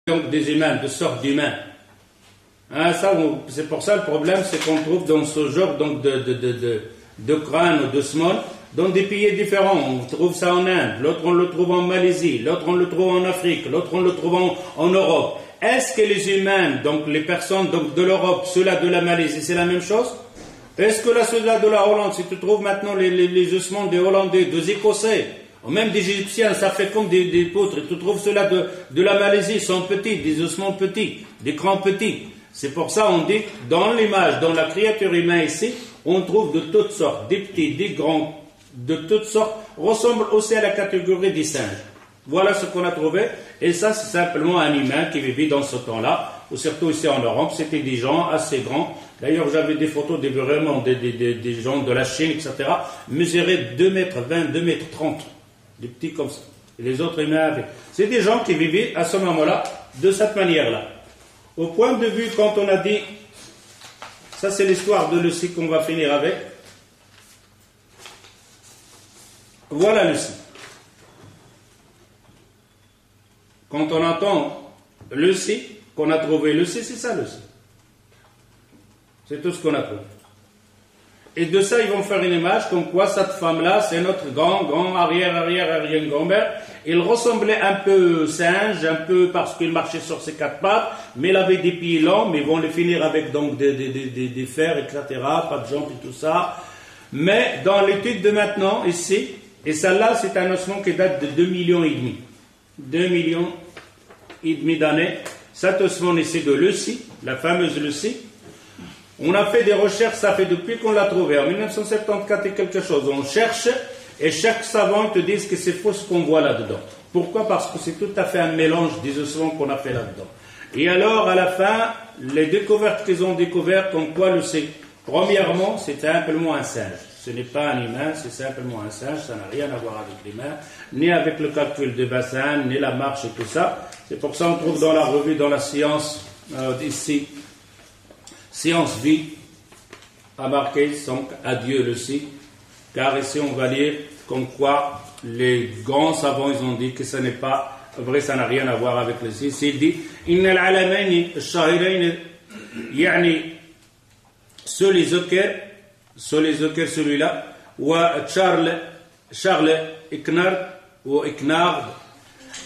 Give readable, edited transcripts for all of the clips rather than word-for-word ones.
donc des humains, de sortes d'humains. Hein, c'est pour ça le problème, c'est qu'on trouve dans ce genre donc, de crâne ou de small dans des pays différents. On trouve ça en Inde, l'autre on le trouve en Malaisie, l'autre on le trouve en Afrique, l'autre on le trouve en Europe. Est-ce que les humains, donc les personnes donc, de l'Europe, ceux-là de la Malaisie, c'est la même chose? Est-ce que ceux-là de la Hollande, si tu trouves maintenant les ossements des Hollandais, des Écossais, ou même des Égyptiens, ça fait comme des poutres, tu trouves ceux-là de la Malaisie, sont petits, des ossements petits, des crans petits. C'est pour ça on dit, dans l'image, dans la créature humaine ici, on trouve de toutes sortes, des petits, des grands, de toutes sortes, ressemblent aussi à la catégorie des singes. Voilà ce qu'on a trouvé, et ça c'est simplement un humain qui vivait dans ce temps-là, ou surtout ici en Europe, c'était des gens assez grands. D'ailleurs j'avais des photos vraiment des gens de la Chine, etc., mesuraient 2 mètres 20, 2 mètres 30, des petits comme ça. Et les autres humains avaient. C'est des gens qui vivaient à ce moment-là, de cette manière-là. Au point de vue, quand on a dit, ça c'est l'histoire de Lucie qu'on va finir avec. Voilà Lucie. Quand on entend Lucie, qu'on a trouvé Lucie, c'est ça Lucie. C'est tout ce qu'on a trouvé. Et de ça, ils vont faire une image comme quoi cette femme-là, c'est notre grand arrière-grand-mère. Il ressemblait un peu singe, un peu parce qu'il marchait sur ses 4 pattes, mais il avait des pieds longs, mais ils vont les finir avec donc des fers, etc., pas de jambes et tout ça. Mais dans l'étude de maintenant, ici, et celle-là, c'est un ossement qui date de 2,5 millions. 2,5 millions d'années. Cet ossement ici de Lucie, la fameuse Lucie, on a fait des recherches, ça fait depuis qu'on l'a trouvé, en 1974 et quelque chose. On cherche, et chaque savant te dit que c'est faux ce qu'on voit là-dedans. Pourquoi? Parce que c'est tout à fait un mélange des ossements qu'on a fait là-dedans. Et alors, à la fin, les découvertes qu'ils ont découvertes, comme quoi le sait. Premièrement, c'est simplement un singe. Ce n'est pas un humain, c'est simplement un singe, ça n'a rien à voir avec l'humain, ni avec le calcul de bassin, ni la marche et tout ça. C'est pour ça qu'on trouve dans la revue, dans la science, ici, Science Vie, a marqué donc adieu Lucie, car ici on va lire comme quoi les grands savants ils ont dit que ce n'est pas vrai, ça n'a rien à voir avec Lucie. Il dit Inna al-alamaini al-shahirain yani sur les Zucker celui-là, ou Charles Icknard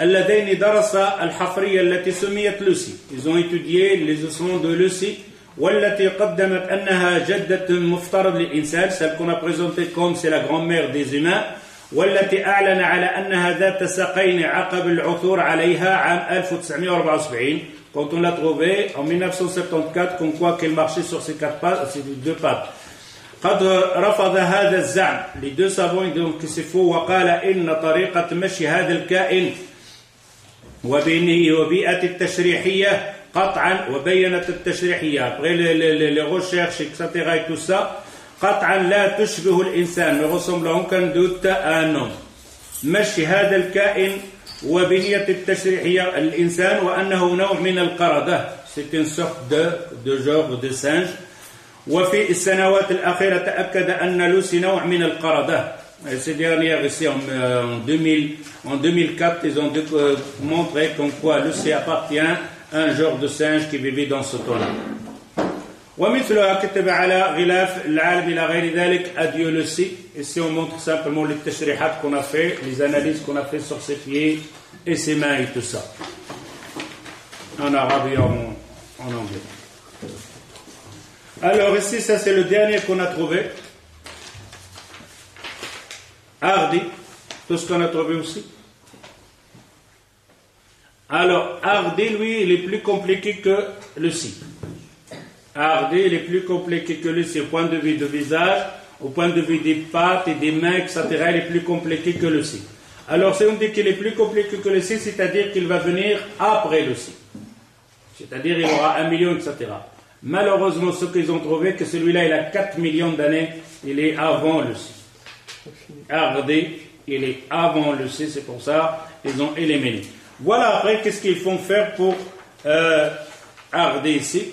اللذين درس الحفرية التي سميت لوسي. Ils ont étudié les ossements de Lucie والتي قدمت أنها جدة مفترض للإنسان, celle qu'on a présentée comme c'est la grand-mère des humains, والتي أعلن على أنها ذات ساقين عقب العثور عليها عام 1974, quand on l'a trouvée en 1974, comme quoi qu'elle marchait sur ses 4 pattes, ses 2 pattes. قد رفض هذا الزعم, les 2 savants ils disent que c'est faux, وقال إن طريقة مشي هذا الكائن وبيئة التشريحية قطعا وبينت التشريحية après les recherches etc et tout ça قطعا لا تشبه الإنسان, ne ressemble en aucun doute à un homme. مشي هذا الكائن وبنية التشريحية الإنسان وأنه نوع من القردة, c'est une sorte de genre de singe. وفي السنوات الأخيرة تأكد أن لوسي نوع من القردة. Ces dernières ici en 2004 ils ont montré comme quoi Lucie appartient à un genre de singe qui vivait dans ce temps-là. ومثلها كتب على غلاف العالم إلى غير ذلك adieu Lucie. Ici on montre simplement les tashrihat qu'on a fait, les analyses qu'on a fait sur ses pieds et ses mains et tout ça. En arabe et en anglais. Alors ici, ça c'est le dernier qu'on a trouvé. Hardy, tout ce qu'on a trouvé aussi. Alors, Hardy, lui, il est plus compliqué que Lucie. Hardy, il est plus compliqué que Lucie au point de vue du visage, au point de vue des pattes et des mains, etc. Il est plus compliqué que Lucie. Alors, si on dit qu'il est plus compliqué que Lucie, c'est-à-dire qu'il va venir après Lucie. C'est-à-dire il aura 1 million, etc. Malheureusement, ce qu'ils ont trouvé, que celui-là, il a 4 millions d'années, il est avant Lucie. Hardy, il est avant Lucie, c'est pour ça ils ont éliminé. Voilà après, qu'est-ce qu'ils font faire pour Hardy ici.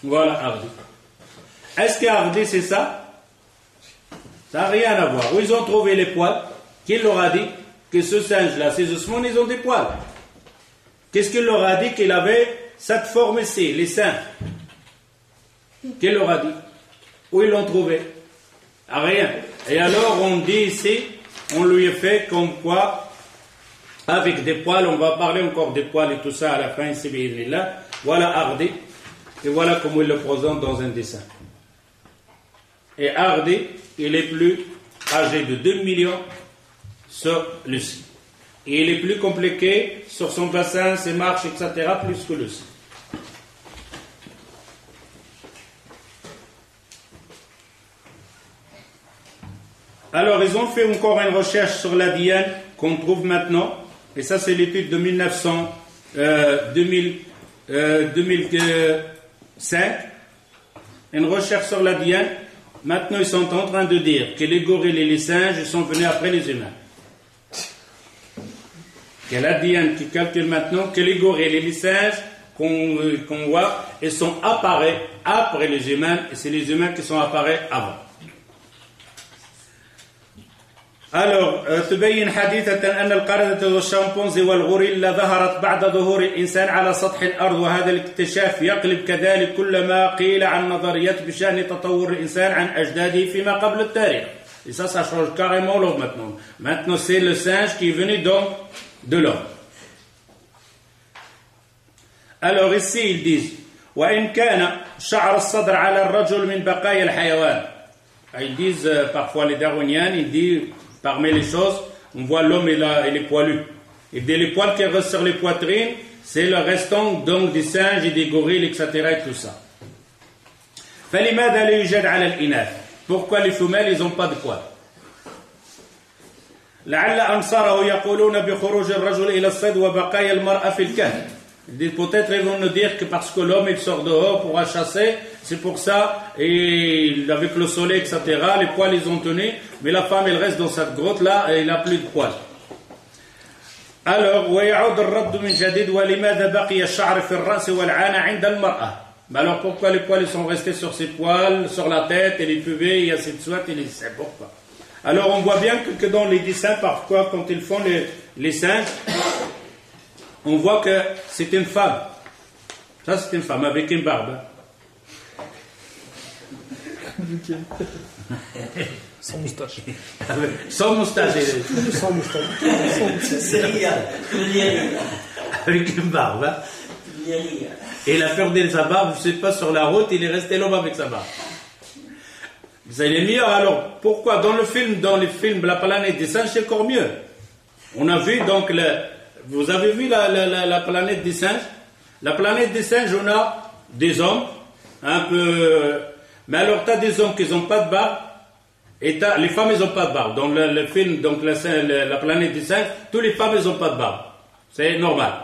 Voilà Hardy. Est-ce que Hardy c'est ça? Ça n'a rien à voir. Où ils ont trouvé les poils? Qui leur a dit? que ce singe-là, ses ossements, ils ont des poils. Qu'est-ce qu'il leur a dit qu'il avait cette forme ici, les seins? Qu'il leur a dit? Où ils l'ont trouvé? À rien. Et alors on dit ici, on lui a fait comme quoi, avec des poils, on va parler encore des poils et tout ça à la fin, ici, là. Voilà Hardy. Et voilà comment il le présente dans un dessin. Et Hardy, il est plus âgé de 2 millions sur Lucie. Et il est plus compliqué sur son bassin, ses marches, etc., plus que Lucie. Alors, ils ont fait encore une recherche sur la Diane qu'on trouve maintenant. Et ça, c'est l'étude de 2005. Une recherche sur la Diane. Maintenant, ils sont en train de dire que les gorilles et les singes sont venus après les humains. Que la Diane qui calcule maintenant que les gorilles et les singes qu'on voit, ils sont apparus après les humains, et c'est les humains qui sont apparus avant. Alors, تبين حديثة أن القردة والشامبونزي والغوريلا ظهرت بعد ظهور الإنسان على سطح الأرض وهذا الاكتشاف يقلب كذلك كل ما قيل عن نظريات بشأن تطور الإنسان عن أجداده فيما قبل التاريخ. Et ça change carrément l'homme maintenant. Maintenant, c'est le singe qui est venu donc de l'homme. Alors ici, ils disent وإن كان شعر الصدر على الرجل من بقايا الحيوان. Ils disent parfois les darwiniens, ils disent parmi les choses, on voit l'homme il est poilu. Et dès les poils qui restent sur les poitrines, c'est le restant donc des singes et des gorilles, etc. et tout ça. فلماذا لا يوجد على الإناث? Pourquoi les femelles, ils n'ont pas de poils? لعل أنصاره يقولون بخروج الرجل إلى الصيد وبقايا المرأة في الكهف. Peut-être ils vont nous dire que parce que l'homme il sort dehors pour chasser, c'est pour ça, et avec le soleil, etc., les poils ils ont tenu, mais la femme elle reste dans cette grotte là et elle n'a plus de poils. Alors, ويعود الرد من جديد ولماذا بقي الشعر في الرأس والعانة عند المرأة? Mais alors pourquoi les poils ils sont restés sur ses poils, sur la tête et les pubés et ainsi de suite, et les seins, pourquoi? Alors on voit bien que dans les dessins, parfois quand ils font les singes, on voit que c'est une femme. Ça, c'est une femme avec une barbe. Sans moustache. Sans moustache. Sans moustache. C'est réel. Avec une barbe. Et il a perdu sa barbe, je ne sais pas, sur la route, il est resté l'homme avec sa barbe. C'est les meilleurs. Alors, pourquoi dans les films, La planète des singes, c'est encore mieux. On a vu donc vous avez vu la planète des singes? La planète des singes, on a des hommes, un peu... Mais alors, tu as des hommes qui n'ont pas de barbe, et les femmes, ils n'ont pas de barbe. Dans le film, donc la planète des singes, toutes les femmes, elles n'ont pas de barbe. C'est normal.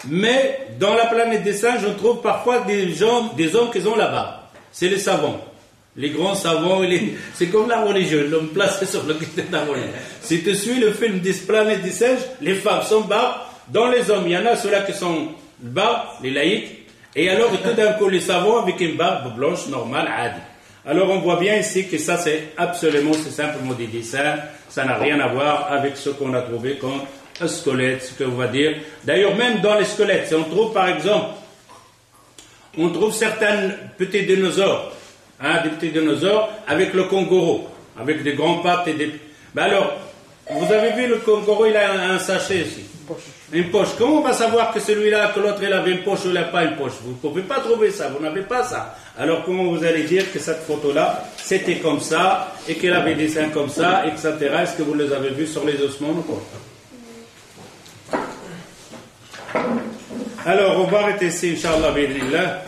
Mais dans la planète des singes, on trouve parfois des hommes qui ont la barbe. C'est les savants. Les grands savants, c'est comme la religion, l'homme placé sur le côté de la religion. Si tu suis le film des planètes des singes, les femmes sont barbe. Dans les hommes, il y en a ceux-là qui sont barbe, les laïcs. Et alors, tout d'un coup, les savants avec une barbe blanche, normale, adi. Alors, on voit bien ici que ça, c'est simplement des dessins. Ça n'a rien à voir avec ce qu'on a trouvé comme un squelette, ce qu'on va dire. D'ailleurs, même dans les squelettes, si on trouve, par exemple, on trouve certains petits dinosaures. Des petits dinosaures avec le kangourou, avec des grands pattes et des... Ben alors, vous avez vu le kangourou, il a un sachet ici. Une poche. Comment on va savoir que celui-là, que l'autre, il avait une poche ou il n'a pas une poche? Vous ne pouvez pas trouver ça, vous n'avez pas ça. Alors comment vous allez dire que cette photo-là, c'était comme ça, et qu'elle avait des seins comme ça, etc. Est-ce que vous les avez vus sur les ossements ou pas? Alors, on va arrêter ici, Inch'Allah, bi'idhnillah.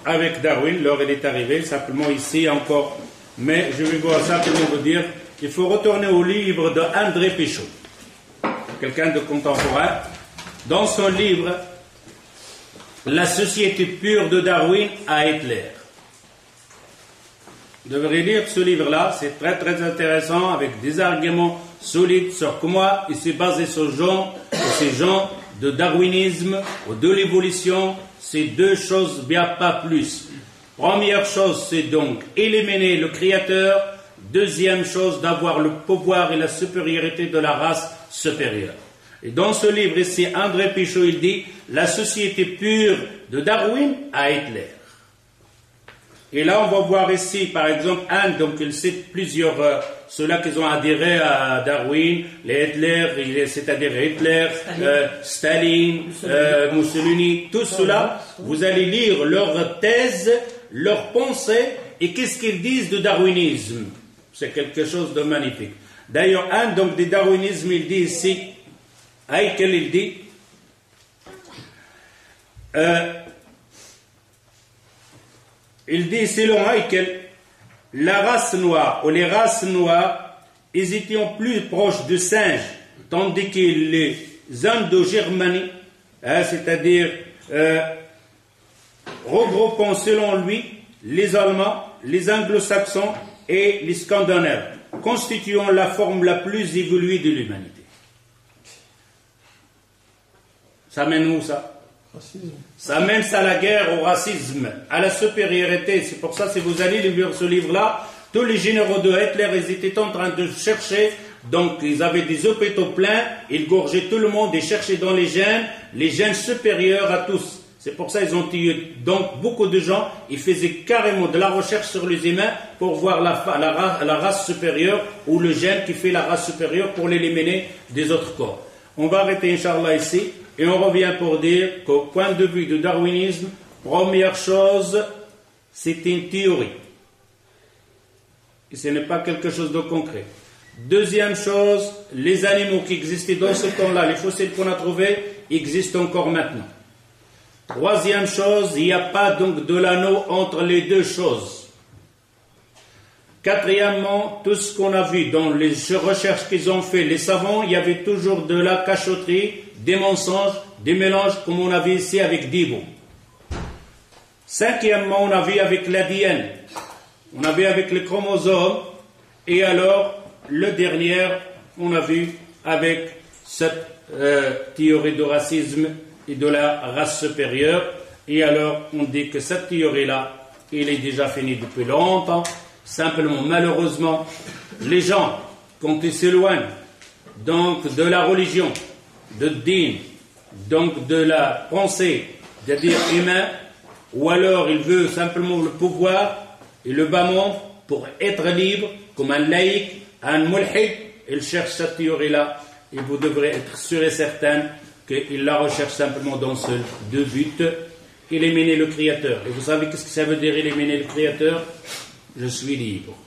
Avec Darwin, l'heure elle est arrivée, simplement ici encore. Mais je vais simplement vous dire qu'il faut retourner au livre de André Pichot, quelqu'un de contemporain. Dans son livre, La société pure de Darwin à Hitler. Vous devrez lire ce livre-là, c'est très très intéressant, avec des arguments solides sur comment il s'est basé sur ces gens de darwinisme ou de l'évolution. C'est deux choses, bien pas plus. Première chose, c'est donc éliminer le créateur. Deuxième chose, d'avoir le pouvoir et la supériorité de la race supérieure. Et dans ce livre ici, André Pichot, il dit la société pure de Darwin à Hitler. Et là, on va voir ici, par exemple, Anne, donc il cite plusieurs, ceux-là qui ont adhéré à Darwin, les Hitler, c'est-à-dire Hitler, Staline, Mussolini, tout cela, vous allez lire leurs thèses, leurs pensées, et qu'est-ce qu'ils disent de darwinisme. C'est quelque chose de magnifique. D'ailleurs, Anne, donc, du darwinisme, il dit ici, Haeckel, il dit, selon Haeckel, la race noire ou les races noires, ils étaient plus proches de singes, tandis que les indo-germaniques, c'est-à-dire regroupant selon lui les Allemands, les Anglo-Saxons et les Scandinaves, constituant la forme la plus évoluée de l'humanité. Ça mène où ça? Racisme. Ça mène à la guerre, au racisme, à la supériorité. C'est pour ça, si vous allez lire ce livre-là, tous les généraux de Hitler, ils étaient en train de chercher, donc ils avaient des hôpitaux pleins, ils gorgeaient tout le monde et cherchaient dans les gènes supérieurs à tous. C'est pour ça qu'ils ont tué donc beaucoup de gens, ils faisaient carrément de la recherche sur les humains pour voir la race supérieure ou le gène qui fait la race supérieure pour l'éliminer des autres corps. On va arrêter, Inch'Allah, ici. Et on revient pour dire qu'au point de vue du darwinisme, première chose, c'est une théorie. Et ce n'est pas quelque chose de concret. Deuxième chose, les animaux qui existaient dans ce temps-là, les fossiles qu'on a trouvés, existent encore maintenant. Troisième chose, il n'y a pas donc de l'anneau entre les deux choses. Quatrièmement, tout ce qu'on a vu dans les recherches qu'ils ont fait, les savants, il y avait toujours de la cachotterie, des mensonges, des mélanges comme on a vu ici avec Dibo. Cinquièmement, on a vu avec l'ADN, on a vu avec les chromosomes, et alors le dernier, on a vu avec cette théorie de racisme et de la race supérieure, et alors on dit que cette théorie-là, il est déjà fini depuis longtemps. Simplement, malheureusement, les gens, quand ils s'éloignent donc de la religion, de din, donc de la pensée, c'est-à-dire humain, ou alors il veut simplement le pouvoir et le bas monde pour être libre, comme un laïc, un mulhid, il cherche cette théorie-là, et vous devrez être sûr et certain qu'il la recherche simplement dans ce deux buts, éliminer le Créateur. Et vous savez qu'est-ce que ça veut dire éliminer le Créateur? Je suis libre.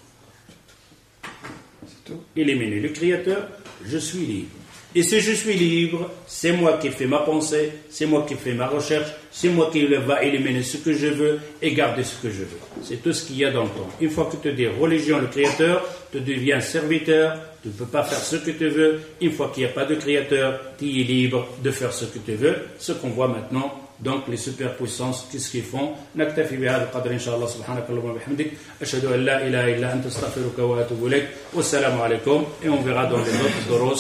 C'est tout. Éliminer le Créateur, je suis libre. Et si je suis libre, c'est moi qui fais ma pensée, c'est moi qui fais ma recherche, c'est moi qui va éliminer ce que je veux et garder ce que je veux. C'est tout ce qu'il y a dans le temps. Une fois que tu dis religion, le Créateur, tu deviens serviteur, tu ne peux pas faire ce que tu veux. Une fois qu'il n'y a pas de Créateur, tu es libre de faire ce que tu veux. Ce qu'on voit maintenant, donc les superpuissances, qu'est-ce qu'ils font? نكتفي بهذا القدر إن شاء الله سبحانك اللهم وبحمدك أشهد أن لا إله إلا أنت أستغفرك وأتوب إليك والسلام عليكم et on verra dans les autres doros